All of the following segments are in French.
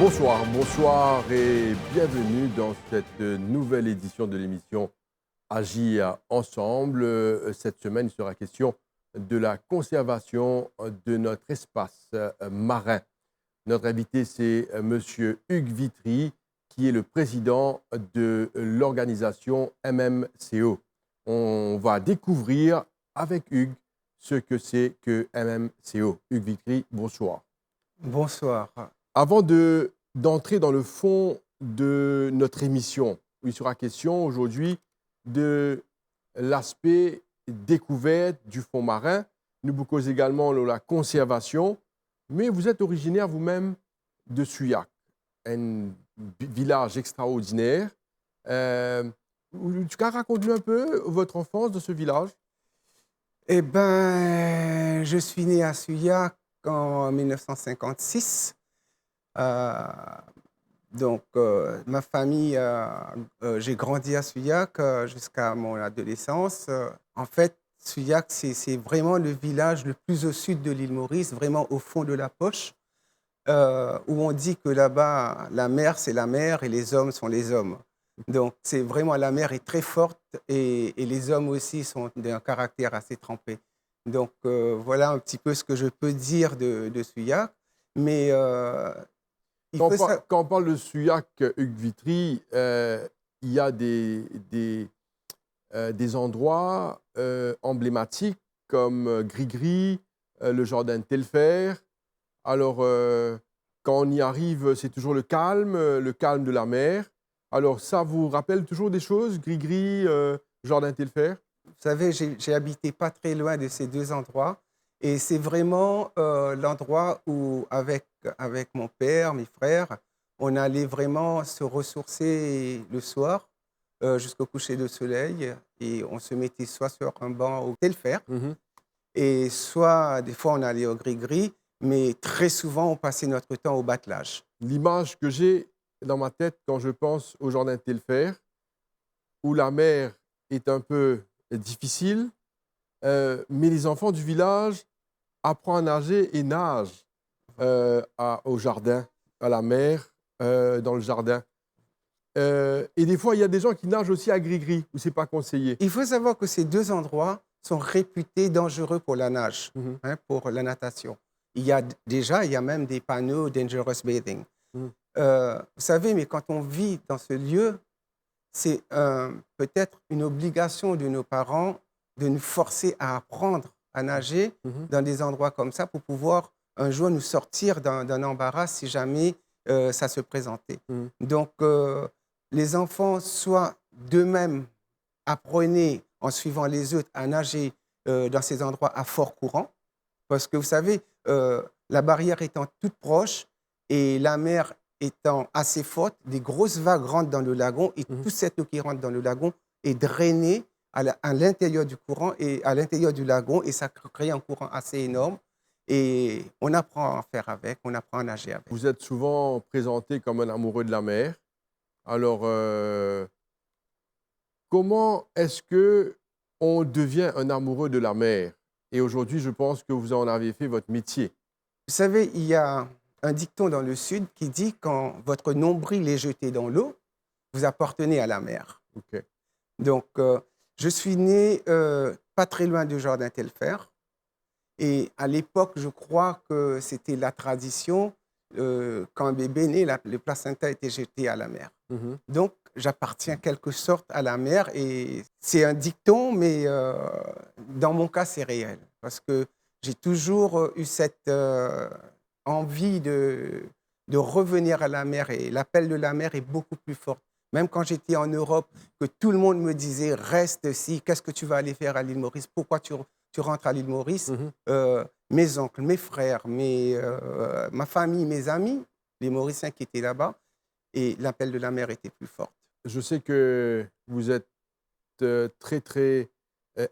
Bonsoir et bienvenue dans cette nouvelle édition de l'émission Agir ensemble. Cette semaine, il sera question de la conservation de notre espace marin. Notre invité, c'est Monsieur Hugues Vitry, qui est le président de l'organisation MMCO. On va découvrir avec Hugues ce que c'est que MMCO. Hugues Vitry, bonsoir. Bonsoir. Avant d'entrer dans le fond de notre émission, où il sera question aujourd'hui de l'aspect découverte du fond marin, nous vous causons également de la conservation, mais vous êtes originaire vous-même de Suyac, un village extraordinaire. Tu peux raconter un peu votre enfance dans ce village? Eh bien, je suis né à Suyac en 1956. Ma famille, j'ai grandi à Suyac jusqu'à mon adolescence. En fait, Suyac, c'est vraiment le village le plus au sud de l'île Maurice, vraiment au fond de la poche, où on dit que là-bas, la mer, c'est la mer et les hommes sont les hommes. Donc, c'est vraiment, la mer est très forte et les hommes aussi sont d'un caractère assez trempé. Donc, voilà un petit peu ce que je peux dire de Suyac. Mais Quand on parle de Suyac, Hugues Vitry, il y a des endroits emblématiques comme Grigri, le jardin de Telfer. Alors, quand on y arrive, c'est toujours le calme de la mer. Alors, ça vous rappelle toujours des choses, Grigri, jardin de Telfer? vous savez, j'ai habité pas très loin de ces deux endroits. Et c'est vraiment l'endroit où, avec mon père, mes frères, on allait vraiment se ressourcer le soir jusqu'au coucher de soleil. Et on se mettait soit sur un banc au Telfer, Mhm. et soit, des fois, on allait au gris-gris. Mais très souvent, on passait notre temps au batelage. L'image que j'ai dans ma tête quand je pense au jardin de Telfer, où la mer est un peu difficile, mais les enfants du village apprennent à nager et nagent au jardin, à la mer, dans le jardin. Et des fois, il y a des gens qui nagent aussi à Grigri, où ce n'est pas conseillé. Il faut savoir que ces deux endroits sont réputés dangereux pour la nage, Mhm. pour la natation. Il y a même des panneaux Dangerous Bathing. Mhm. Vous savez, mais quand on vit dans ce lieu, c'est peut-être une obligation de nos parents de nous forcer à apprendre à nager Mhm. dans des endroits comme ça pour pouvoir un jour nous sortir d'un embarras si jamais ça se présentait. Mhm. Donc, les enfants, soit d'eux-mêmes apprenaient en suivant les autres à nager dans ces endroits à fort courant, parce que vous savez, la barrière étant toute proche et la mer étant assez forte, des grosses vagues rentrent dans le lagon et Mhm. toute cette eau qui rentre dans le lagon est drainée à l'intérieur du courant et à l'intérieur du lagon, et ça crée un courant assez énorme. Et on apprend à faire avec, on apprend à nager avec. Vous êtes souvent présenté comme un amoureux de la mer. Alors, comment est-ce que on devient un amoureux de la mer? Et aujourd'hui, je pense que vous en avez fait votre métier. Vous savez, il y a un dicton dans le Sud qui dit: quand votre nombril est jeté dans l'eau, vous appartenez à la mer. OK. Donc, je suis né pas très loin du jardin Telfer. Et à l'époque, je crois que c'était la tradition, quand un bébé naît, le placenta était jeté à la mer. Mhm. Donc, j'appartiens en quelque sorte à la mer, et c'est un dicton, mais dans mon cas, c'est réel. Parce que j'ai toujours eu cette envie de revenir à la mer, et l'appel de la mer est beaucoup plus fort. Même quand j'étais en Europe, que tout le monde me disait: reste ici, qu'est-ce que tu vas aller faire à l'île Maurice? Pourquoi tu rentres à l'île Maurice? Mhm. Mes oncles, mes frères, ma famille, mes amis, les Mauriciens qui étaient là-bas, et l'appel de la mer était plus fort. Je sais que vous êtes très, très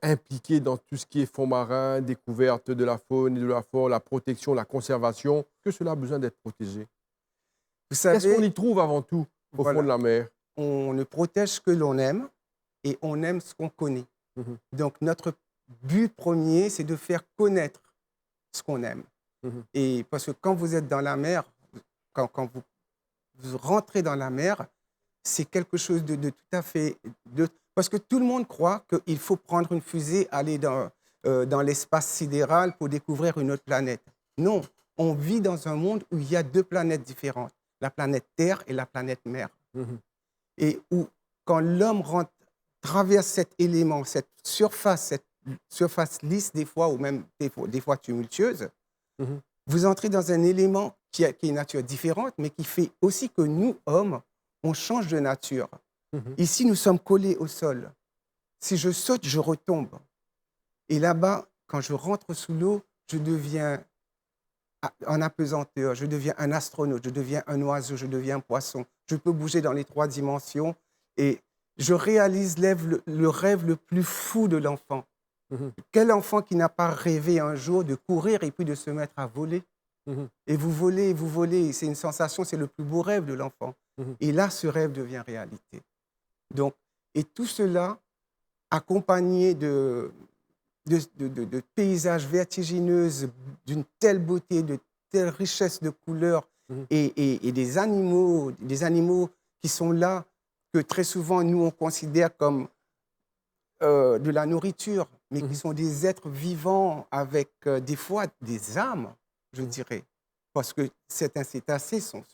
impliqué dans tout ce qui est fonds marins, découverte de la faune et de la flore, la protection, la conservation. Que cela a besoin d'être protégé? Vous Qu'est-ce qu'on savez, y trouve avant tout au fond de voilà, la mer? on ne protège ce que l'on aime et on aime ce qu'on connaît. Mhm. Donc, notre but premier, c'est de faire connaître ce qu'on aime. Mhm. Et parce que quand vous êtes dans la mer, quand vous vous rentrez dans la mer, c'est quelque chose de tout à fait... parce que tout le monde croit qu'il faut prendre une fusée, aller dans l'espace sidéral pour découvrir une autre planète. Non, on vit dans un monde où il y a deux planètes différentes, la planète Terre et la planète mer. Et où, quand l'homme traverse cet élément, cette surface lisse des fois, ou même des fois tumultueuse, vous entrez dans un élément qui est une nature différente, mais qui fait aussi que nous, hommes, on change de nature. Ici, nous sommes collés au sol. Si je saute, je retombe. Et là-bas, quand je rentre sous l'eau, je deviens en apesanteur, je deviens un astronaute, je deviens un oiseau, je deviens un poisson. Je peux bouger dans les 3 dimensions et je réalise le rêve le plus fou de l'enfant. Quel enfant qui n'a pas rêvé un jour de courir et puis de se mettre à voler? Et vous volez, c'est une sensation, c'est le plus beau rêve de l'enfant. Et là, ce rêve devient réalité. Donc, et tout cela accompagné de paysages vertigineux, d'une telle beauté, de telle richesse de couleurs et des animaux qui sont là, que très souvent, nous, on considère comme de la nourriture, mais qui sont des êtres vivants avec des fois des âmes, je dirais. Parce que certains cétacés sont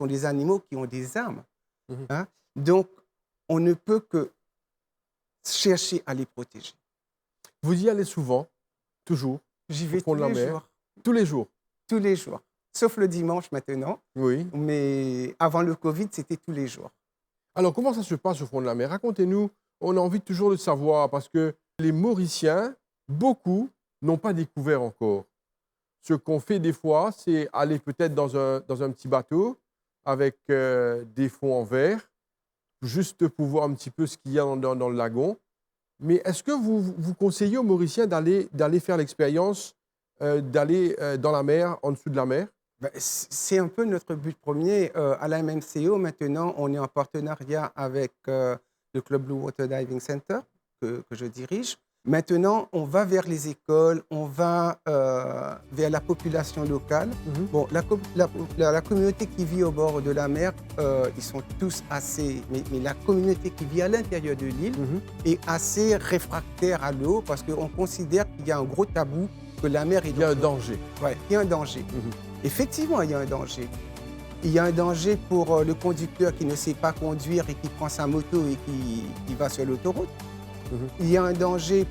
des animaux qui ont des âmes. Hein? Donc, on ne peut que chercher à les protéger. Vous y allez souvent, toujours, J'y vais au fond de la mer, jours. tous les jours. Tous les jours. Sauf le dimanche maintenant. Oui. Mais avant le Covid, c'était tous les jours. Alors, comment ça se passe au fond de la mer? Racontez-nous. On a envie toujours de savoir parce que les Mauriciens, beaucoup, n'ont pas découvert encore. Ce qu'on fait des fois, c'est aller peut-être dans un petit bateau avec des fonds en verre, juste pour voir un petit peu ce qu'il y a dans le lagon. Mais est-ce que vous conseillez aux Mauriciens d'aller faire l'expérience, d'aller dans la mer, en dessous de la mer? Ben, c'est un peu notre but premier. À la MMCO, maintenant, on est en partenariat avec le Club Blue Water Diving Center que je dirige. Maintenant, on va vers les écoles, on va vers la population locale. Bon, la communauté qui vit au bord de la mer, ils sont tous assez... Mais la communauté qui vit à l'intérieur de l'île est assez réfractaire à l'eau parce qu'on considère qu'il y a un gros tabou, que la mer est... Il y a un danger. Oui, il y a un danger. Effectivement, il y a un danger. Il y a un danger pour le conducteur qui ne sait pas conduire et qui prend sa moto et qui va sur l'autoroute. Il y a un danger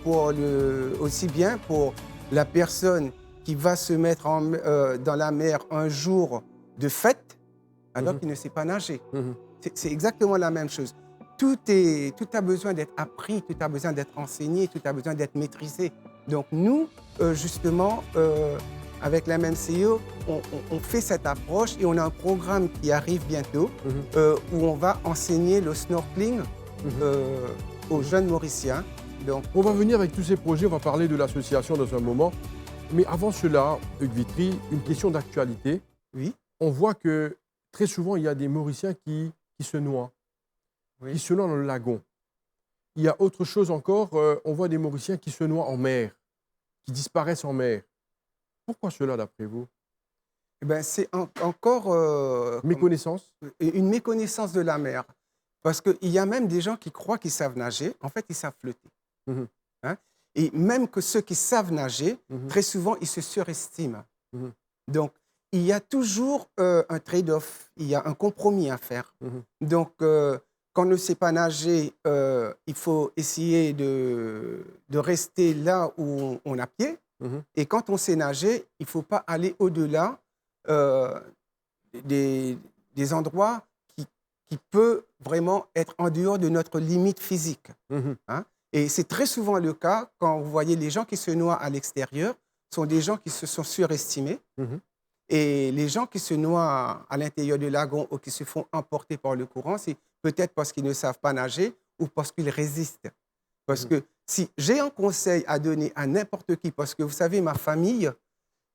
aussi bien pour la personne qui va se mettre dans la mer un jour de fête alors qu'il ne sait pas nager. C'est exactement la même chose. Tout a besoin d'être appris, tout a besoin d'être enseigné, tout a besoin d'être maîtrisé. Donc nous, justement, avec la MMCO, on fait cette approche et on a un programme qui arrive bientôt où on va enseigner le snorkeling aux jeunes Mauriciens. Donc, on va venir avec tous ces projets, on va parler de l'association dans un moment. Mais avant cela, Hugues Vitry, une question d'actualité. Oui. On voit que très souvent, il y a des Mauriciens qui se noient, qui se noient dans le lagon. Il y a autre chose encore, on voit des Mauriciens qui se noient en mer, qui disparaissent en mer. Pourquoi cela, d'après vous? Eh ben, c'est encore... méconnaissance? Une méconnaissance de la mer. Parce qu'il y a même des gens qui croient qu'ils savent nager. En fait, ils savent flotter. Hein? Et même que ceux qui savent nager, très souvent, ils se surestiment. Donc, il y a toujours un trade-off, il y a un compromis à faire. Donc, quand on ne sait pas nager, il faut essayer de rester là où on a pied. Et quand on sait nager, il ne faut pas aller au-delà des endroits qui peuvent vraiment être en dehors de notre limite physique. Hein? Et c'est très souvent le cas quand vous voyez les gens qui se noient à l'extérieur, sont des gens qui se sont surestimés. Et les gens qui se noient à l'intérieur du lagon ou qui se font emporter par le courant, c'est peut-être parce qu'ils ne savent pas nager ou parce qu'ils résistent. Parce que si j'ai un conseil à donner à n'importe qui, parce que vous savez, ma famille,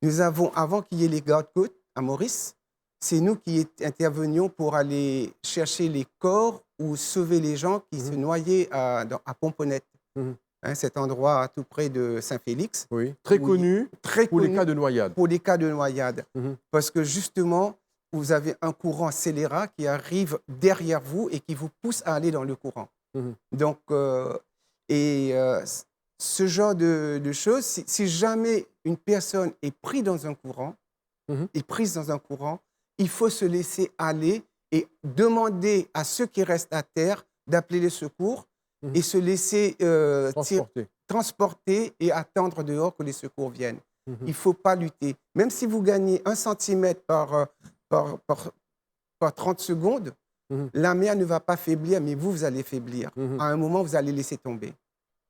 nous avons, avant qu'il y ait les gardes-côtes à Maurice, c'est nous qui intervenions pour aller chercher les corps ou sauver les gens qui se noyaient à Pomponette. Hein, cet endroit tout près de Saint-Félix. Oui, très connu pour les cas de noyade. Pour les cas de noyade. Parce que justement, vous avez un courant scélérat qui arrive derrière vous et qui vous pousse à aller dans le courant. Mhm. Donc, ce genre de choses, si jamais une personne est prise dans un courant, Mhm. il faut se laisser aller et demander à ceux qui restent à terre d'appeler les secours Mhm. et se laisser Transporté. transporter et attendre dehors que les secours viennent. Mhm. Il ne faut pas lutter. Même si vous gagnez 1 centimètre par, par, par 30 secondes, Mhm. la mer ne va pas faiblir, mais vous allez faiblir. Mhm. À un moment, vous allez laisser tomber.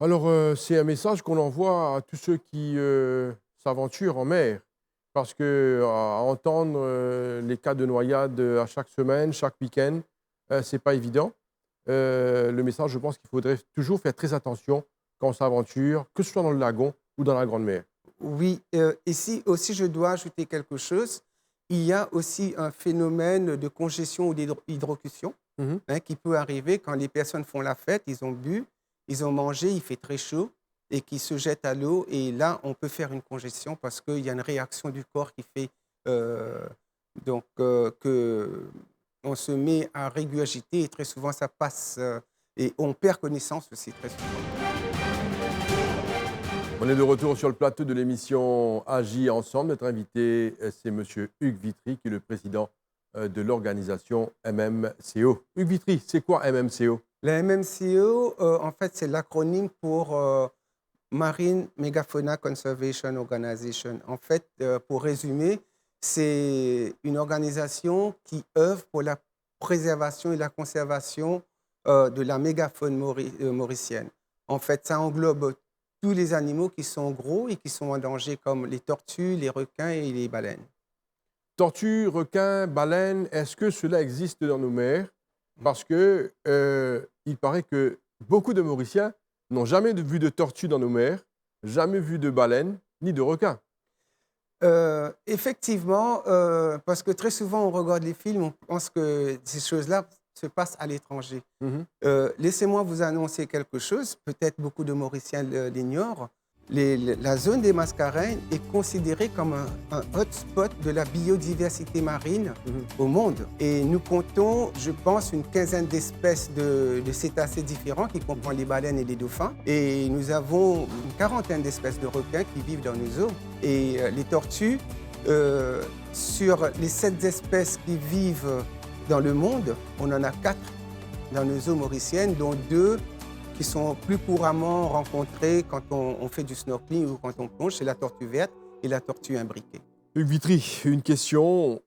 Alors, c'est un message qu'on envoie à tous ceux qui s'aventurent en mer. Parce que à entendre les cas de noyade à chaque semaine, chaque week-end, c'est pas évident. Le message, je pense qu'il faudrait toujours faire très attention quand on s'aventure, que ce soit dans le lagon ou dans la grande mer. Oui, ici aussi, je dois ajouter quelque chose. Il y a aussi un phénomène de congestion ou d'hydrocution Mhm. qui peut arriver quand les personnes font la fête, ils ont bu, ils ont mangé, il fait très chaud et qu'ils se jettent à l'eau. Et là, on peut faire une congestion parce qu'il y a une réaction du corps qui fait euh, que on se met à régurgiter et très souvent ça passe et on perd connaissance aussi très souvent. On est de retour sur le plateau de l'émission Agir ensemble. Notre invité, c'est Monsieur Hugues Vitry, qui est le président de l'organisation MMCO. Hugues Vitry, c'est quoi MMCO? La MMCO, en fait, c'est l'acronyme pour Marine Megafauna Conservation Organization. En fait, pour résumer, c'est une organisation qui œuvre pour la préservation et la conservation de la mégafaune mauricienne. En fait, ça englobe tous les animaux qui sont gros et qui sont en danger, comme les tortues, les requins et les baleines. Tortues, requins, baleines, est-ce que cela existe dans nos mers? Parce que il paraît que beaucoup de Mauriciens n'ont jamais vu de tortue dans nos mers, jamais vu de baleine, ni de requin. Effectivement, parce que très souvent, on regarde les films, on pense que ces choses-là se passent à l'étranger. Mhm. Laissez-moi vous annoncer quelque chose, peut-être beaucoup de Mauriciens l'ignorent. La zone des Mascareignes est considérée comme un hotspot de la biodiversité marine Mhm. au monde. Et nous comptons, je pense, une quinzaine d'espèces de cétacés différents qui comprennent les baleines et les dauphins. Et nous avons une quarantaine d'espèces de requins qui vivent dans nos eaux. Et les tortues, sur les 7 espèces qui vivent dans le monde, on en a 4 dans nos eaux mauriciennes, dont 2 qui sont plus couramment rencontrées quand on fait du snorkeling ou quand on plonge, c'est la tortue verte et la tortue imbriquée. Hugues Vitry, une question.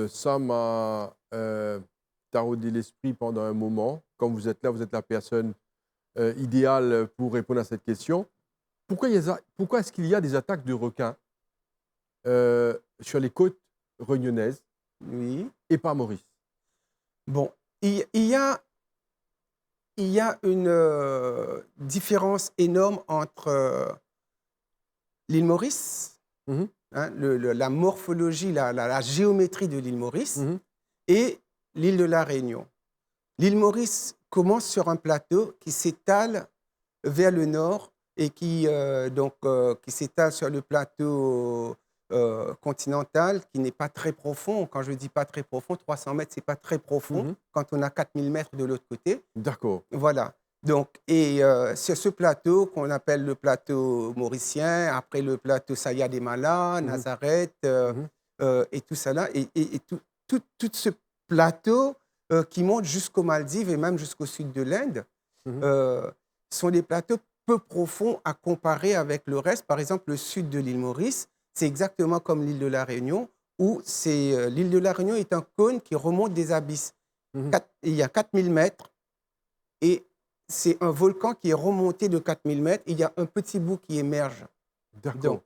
Ça m'a taraudé l'esprit pendant un moment. Comme vous êtes là, vous êtes la personne idéale pour répondre à cette question. Pourquoi est-ce qu'il y a des attaques de requins sur les côtes réunionnaises Oui. et pas à Maurice? Bon, il y a une différence énorme entre l'île Maurice, Mhm. hein, la morphologie, la géométrie de l'île Maurice, Mhm. et l'île de la Réunion. L'île Maurice commence sur un plateau qui s'étale vers le nord et qui s'étale sur le plateau continental qui n'est pas très profond. Quand je dis pas très profond, 300 mètres, c'est pas très profond Mhm. quand on a 4000 mètres de l'autre côté. D'accord. Voilà. Donc, c'est ce plateau qu'on appelle le plateau mauricien, après le plateau Saya des Malas, Mhm. Nazareth, Mhm. et tout ça là. Et tout ce plateau qui monte jusqu'aux Maldives et même jusqu'au sud de l'Inde Mhm. sont des plateaux peu profonds à comparer avec le reste. Par exemple, le sud de l'île Maurice, c'est exactement comme l'île de la Réunion, où l'île de la Réunion est un cône qui remonte des abysses. Mhm. Il y a 4000 mètres et c'est un volcan qui est remonté de 4000 mètres. Il y a un petit bout qui émerge. D'accord. Donc,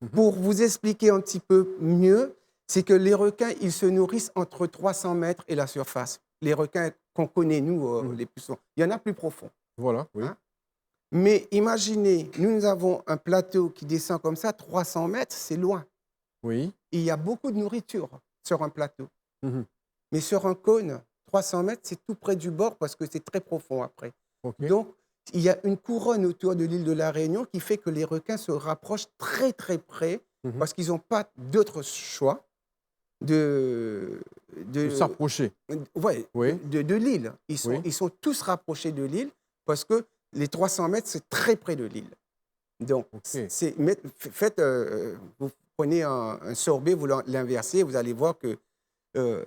Mhm. pour vous expliquer un petit peu mieux, c'est que les requins, ils se nourrissent entre 300 mètres et la surface. Les requins qu'on connaît, nous, Mhm. les plus souvent. Il y en a plus profond. Voilà, oui. Hein. Mais imaginez, nous avons un plateau qui descend comme ça, 300 mètres, c'est loin. Oui. Et il y a beaucoup de nourriture sur un plateau. Mhm. Mais sur un cône, 300 mètres, c'est tout près du bord parce que c'est très profond après. OK. Donc, il y a une couronne autour de l'île de la Réunion qui fait que les requins se rapprochent très, très près Mhm. parce qu'ils n'ont pas d'autre choix de, De de, s'approcher. ouais, Oui, de l'île. oui. Ils sont tous rapprochés de l'île parce que les 300 mètres, c'est très près de l'île. Donc, OK. vous prenez un sorbet, vous l'inversez, vous allez voir que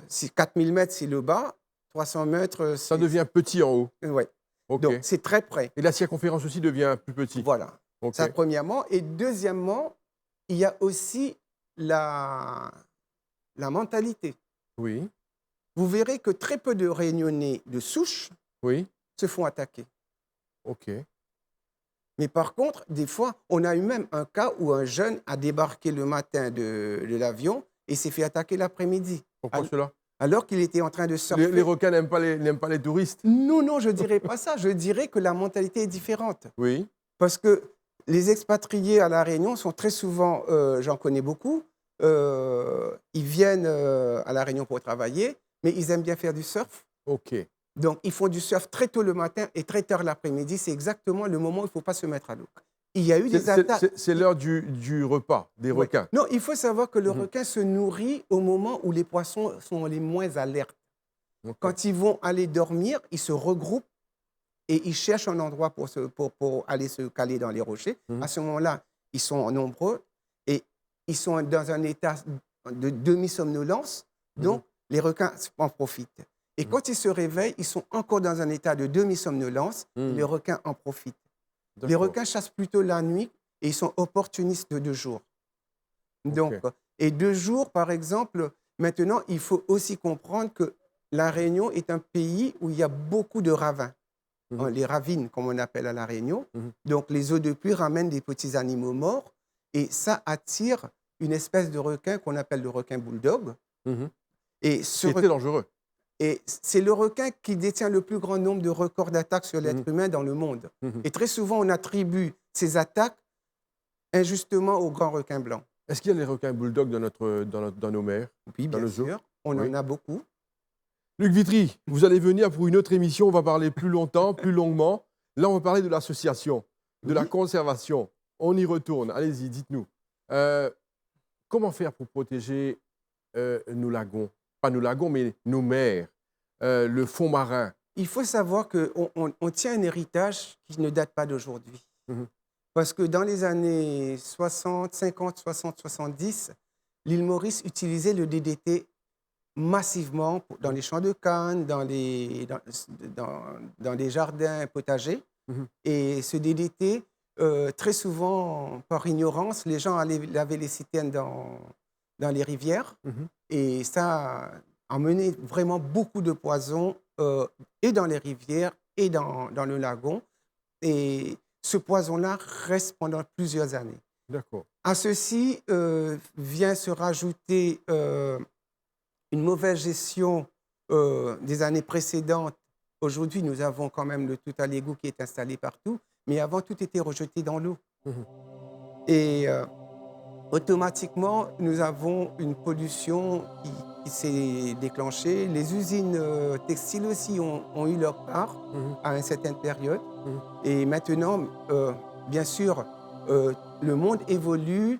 si 4000 mètres, c'est le bas, 300 mètres, Ça devient petit en haut. ouais. OK. Donc, c'est très près. Et la circonférence aussi devient plus petit. Voilà. OK. Ça, premièrement. Et deuxièmement, il y a aussi la mentalité. Oui, Vous verrez que très peu de Réunionnais de souche oui. se font attaquer. OK. Mais par contre, des fois, on a eu même un cas où un jeune a débarqué le matin de l'avion et s'est fait attaquer l'après-midi, Pourquoi cela? alors qu'il était en train de surfer. Les requins n'aiment pas les touristes? Non, non, je ne dirais pas ça. Je dirais que la mentalité est différente. Oui. Parce que les expatriés à La Réunion sont très souvent, j'en connais beaucoup, ils viennent à La Réunion pour travailler, mais ils aiment bien faire du surf. OK. Donc, ils font du surf très tôt le matin et très tard l'après-midi. C'est exactement le moment où il ne faut pas se mettre à l'eau. Il y a eu des attaques. C'est l'heure du repas des Ouais. requins. Non, il faut savoir que le Mhm. requin se nourrit au moment où les poissons sont les moins alertes. OK. Quand ils vont aller dormir, ils se regroupent et ils cherchent un endroit pour aller se caler dans les rochers. Mhm. À ce moment-là, ils sont nombreux et ils sont dans un état de demi-somnolence. Donc, les requins en profitent. Et quand ils se réveillent, ils sont encore dans un état de demi-somnolence. Et les requins en profitent. Les D'accord. requins chassent plutôt la nuit et ils sont opportunistes de jour. Donc, OK. et de jour, par exemple, maintenant, il faut aussi comprendre que La Réunion est un pays où il y a beaucoup de ravins. Mhm. Les ravines, comme on appelle à La Réunion. Mhm. Donc, les eaux de pluie ramènent des petits animaux morts et ça attire une espèce de requin qu'on appelle le requin bulldog. Mhm. Et C'est très dangereux. c'est le requin qui détient le plus grand nombre de records d'attaques sur l'être Mhm. humain dans le monde. Mhm. Et très souvent, on attribue ces attaques injustement au grand requin blanc. Est-ce qu'il y a les requins bulldogs dans nos mers? Oui, Dans bien le zoo? sûr, on Oui. en a beaucoup. Luc Vitry, vous allez venir pour une autre émission. On va parler plus longtemps, plus longuement. Là, on va parler de l'association, de la Oui. conservation. On y retourne. Allez-y, dites-nous. Comment faire pour protéger nos lagons? Pas nos lagons, mais nos mers, le fond marin. Il faut savoir qu'on tient un héritage qui ne date pas d'aujourd'hui. Mhm. Parce que dans les années 60, 50, 60, 70, l'île Maurice utilisait le DDT massivement dans les champs de canne, dans les jardins potagers. Mhm. Et ce DDT, très souvent, par ignorance, les gens allaient laver les citernes dans les rivières. Mhm. Et ça a emmené vraiment beaucoup de poisons et dans les rivières et dans le lagon. Et ce poison-là reste pendant plusieurs années. D'accord. À ceci vient se rajouter une mauvaise gestion des années précédentes. Aujourd'hui, nous avons quand même le tout à l'égout qui est installé partout, mais avant, tout était rejeté dans l'eau. Mhm. Et automatiquement, nous avons une pollution qui s'est déclenchée. Les usines textiles aussi ont eu leur part Mhm. à une certaine période. Mhm. Et maintenant, bien sûr, le monde évolue,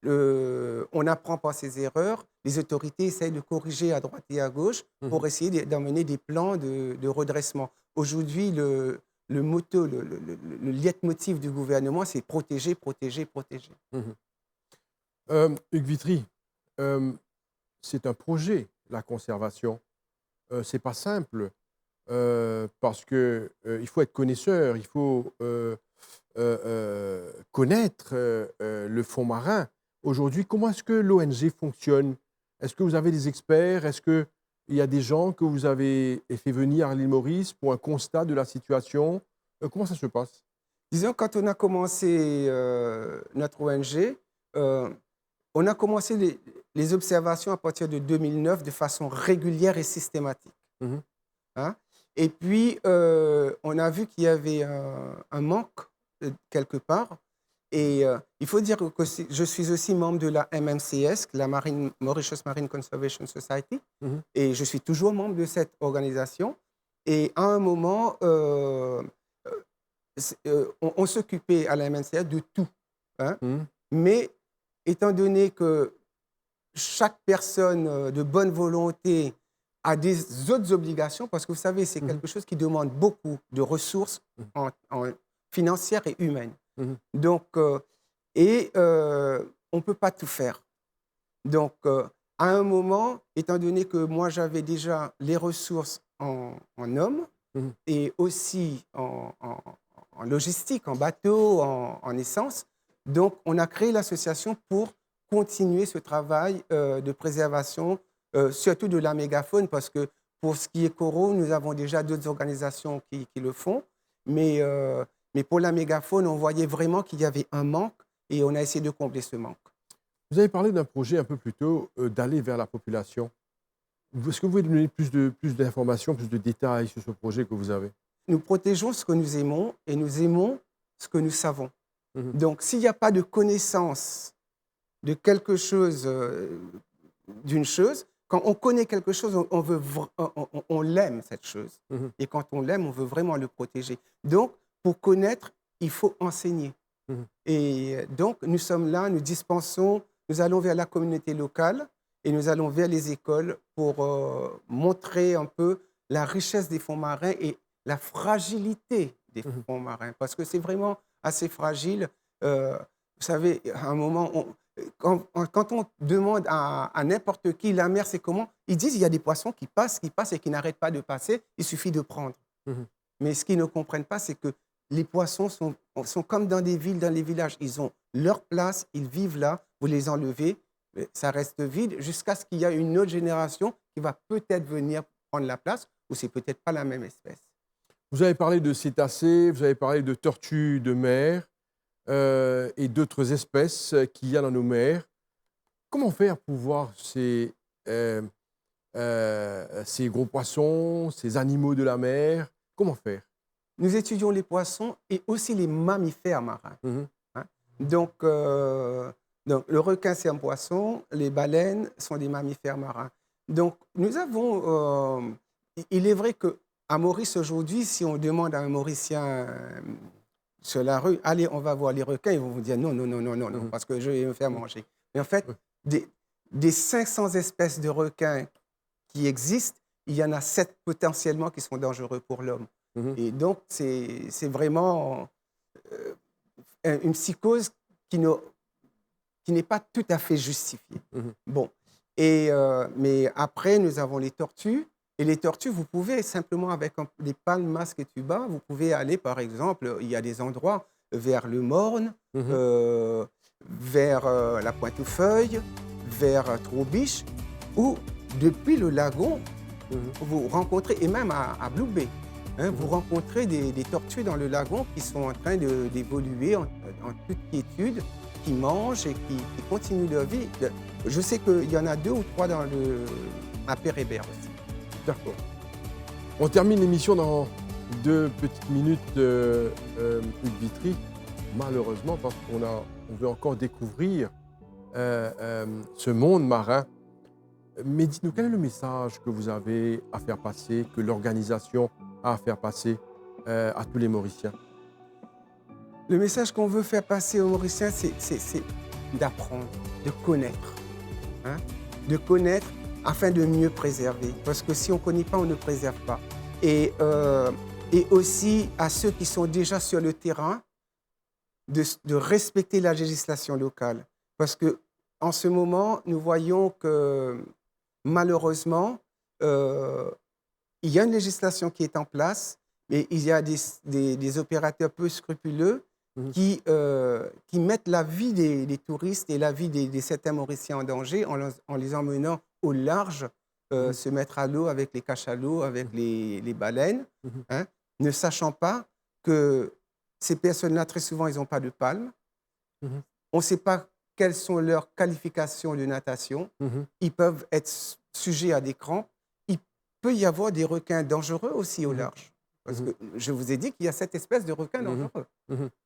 on n'apprend pas ses erreurs. Les autorités essayent de corriger à droite et à gauche pour essayer d'emmener des plans de redressement. Aujourd'hui, le motto, le leitmotiv du gouvernement, c'est protéger, protéger, protéger. Mhm. Hugues Vitry, c'est un projet, la conservation. C'est pas simple parce que il faut être connaisseur, il faut connaître le fond marin. Aujourd'hui, comment est-ce que l'ONG fonctionne? Est-ce que vous avez des experts? Est-ce qu'il y a des gens que vous avez fait venir à l'île Maurice pour un constat de la situation? Comment ça se passe? Disons, quand on a commencé notre ONG, on a commencé les observations à partir de 2009 de façon régulière et systématique. Mhm. Hein? Et puis, on a vu qu'il y avait un manque quelque part. Et il faut dire que je suis aussi membre de la MMCS, la Mauritius Marine Conservation Society, Mhm. et je suis toujours membre de cette organisation. Et à un moment, on s'occupait à la MMCS de tout. Hein? Mhm. Mais étant donné que chaque personne de bonne volonté a des autres obligations, parce que vous savez, c'est quelque chose qui demande beaucoup de ressources financières et humaines. Donc, on ne peut pas tout faire. Donc, à un moment, étant donné que moi, j'avais déjà les ressources en hommes et aussi en logistique, en bateau, en essence, donc on a créé l'association pour continuer ce travail de préservation, surtout de la mégafaune, parce que pour ce qui est coraux, nous avons déjà d'autres organisations qui le font, mais pour la mégafaune, on voyait vraiment qu'il y avait un manque et on a essayé de combler ce manque. Vous avez parlé d'un projet un peu plus tôt, d'aller vers la population. Est-ce que vous pouvez nous donner plus d'informations, plus de détails sur ce projet que vous avez? Nous protégeons ce que nous aimons et nous aimons ce que nous savons. Donc, s'il n'y a pas de connaissance de quelque chose, d'une chose, quand on connaît quelque chose, on l'aime, cette chose. Et quand on l'aime, on veut vraiment le protéger. Donc, pour connaître, il faut enseigner. Et donc, nous sommes là, nous dispensons, nous allons vers la communauté locale et nous allons vers les écoles pour montrer un peu la richesse des fonds marins et la fragilité des fonds marins. Parce que c'est vraiment assez fragile. Vous savez, à un moment, quand on demande à n'importe qui, la mer, c'est comment? Ils disent qu'il y a des poissons qui passent et qui n'arrêtent pas de passer. Il suffit de prendre. Mais ce qu'ils ne comprennent pas, c'est que les poissons sont comme dans des villes, dans les villages. Ils ont leur place, ils vivent là. Vous les enlevez, ça reste vide jusqu'à ce qu'il y ait une autre génération qui va peut-être venir prendre la place, ou c'est peut-être pas la même espèce. Vous avez parlé de cétacés, vous avez parlé de tortues de mer et d'autres espèces qu'il y a dans nos mers. Comment faire pour voir ces gros poissons, ces animaux de la mer? Comment faire? Nous étudions les poissons et aussi les mammifères marins. Donc, le requin, c'est un poisson, les baleines sont des mammifères marins. Donc, nous avons... il est vrai qu'à Maurice, aujourd'hui, si on demande à un Mauricien sur la rue, allez, on va voir les requins, ils vont vous dire non, non, non, non, non, non, parce que je vais me faire manger. Mais en fait, des 500 espèces de requins qui existent, il y en a 7 potentiellement qui sont dangereux pour l'homme. Et donc, c'est vraiment une psychose qui n'est pas tout à fait justifiée. Bon. Mais après, nous avons les tortues. Et les tortues, vous pouvez simplement, avec des palmes, masques et tubas, vous pouvez aller, par exemple, il y a des endroits vers le Morne, vers la Pointe-aux-Feuilles, vers Troubiche, où, depuis le lagon, vous rencontrez, et même à Blue Bay, vous rencontrez des tortues dans le lagon qui sont en train d'évoluer en toute quiétude, qui mangent et qui continuent leur vie. Je sais qu'il y en a 2 ou 3 à Pérébert aussi. D'accord. On termine l'émission dans 2 petites minutes de Vitry, malheureusement, parce qu'on veut encore découvrir ce monde marin. Mais dites-nous, quel est le message que vous avez à faire passer, que l'organisation a à faire passer à tous les Mauriciens? Le message qu'on veut faire passer aux Mauriciens, c'est d'apprendre, de connaître. De connaître afin de mieux préserver. Parce que si on ne connaît pas, on ne préserve pas. Et aussi à ceux qui sont déjà sur le terrain, de respecter la législation locale. Parce qu'en ce moment, nous voyons que malheureusement, il y a une législation qui est en place, mais il y a des opérateurs peu scrupuleux qui mettent la vie des touristes et la vie des certains Mauriciens en danger en les emmenant au large, se mettre à l'eau avec les cachalots, avec les baleines, ne sachant pas que ces personnes-là, très souvent, ils n'ont pas de palme. On ne sait pas quelles sont leurs qualifications de natation. Ils peuvent être sujets à des crampes. Il peut y avoir des requins dangereux aussi au large. Parce que je vous ai dit qu'il y a cette espèce de requins dangereux.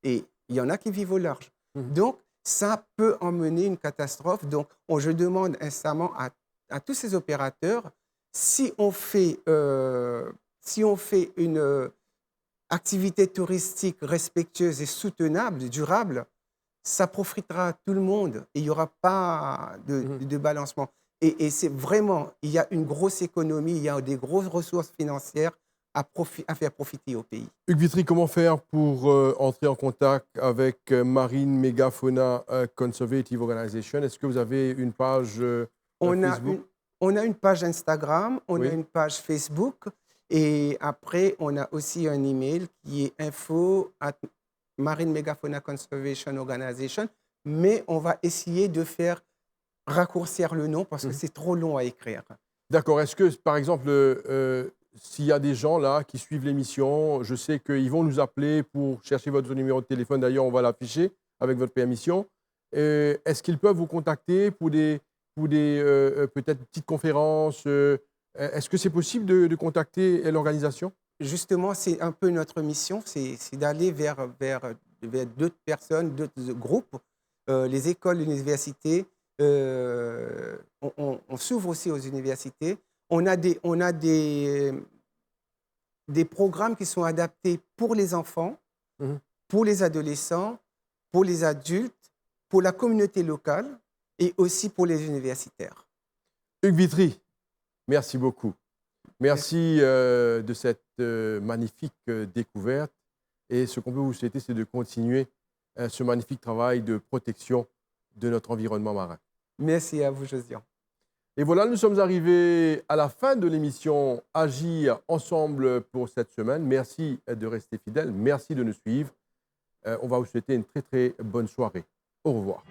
Et il y en a qui vivent au large. Donc, ça peut emmener une catastrophe. Donc, je demande instamment à tous ces opérateurs, si on fait une activité touristique respectueuse et soutenable, durable, ça profitera à tout le monde et il n'y aura pas Mhm. de balancement. Et c'est vraiment, il y a une grosse économie, il y a des grosses ressources financières à faire profiter au pays. Hugues Vitry, comment faire pour entrer en contact avec Marine Megafauna Conservative Organization? Est-ce que vous avez une page On a Facebook? une, on a une page Instagram, on a Oui. une page Facebook et après, on a aussi un email qui est info@Marine Megafauna Conservation Organization, mais on va essayer de faire raccourcir le nom parce que Mhm. c'est trop long à écrire. D'accord. Est-ce que, par exemple, s'il y a des gens là qui suivent l'émission, je sais qu'ils vont nous appeler pour chercher votre numéro de téléphone. D'ailleurs, on va l'afficher avec votre permission. Est-ce qu'ils peuvent vous contacter pour des peut-être petites conférences est-ce que c'est possible de contacter l'organisation? Justement, c'est un peu notre mission, c'est d'aller vers d'autres personnes, d'autres groupes, les écoles, l'université. On s'ouvre aussi aux universités. On a des programmes qui sont adaptés pour les enfants, Mhm. pour les adolescents, pour les adultes, pour la communauté locale et aussi pour les universitaires. Hugues Vitry, merci beaucoup. Merci. Merci de cette magnifique découverte. Et ce qu'on peut vous souhaiter, c'est de continuer ce magnifique travail de protection de notre environnement marin. Merci à vous, Josiane. Et voilà, nous sommes arrivés à la fin de l'émission Agir ensemble pour cette semaine. Merci de rester fidèles, merci de nous suivre. On va vous souhaiter une très très bonne soirée. Au revoir.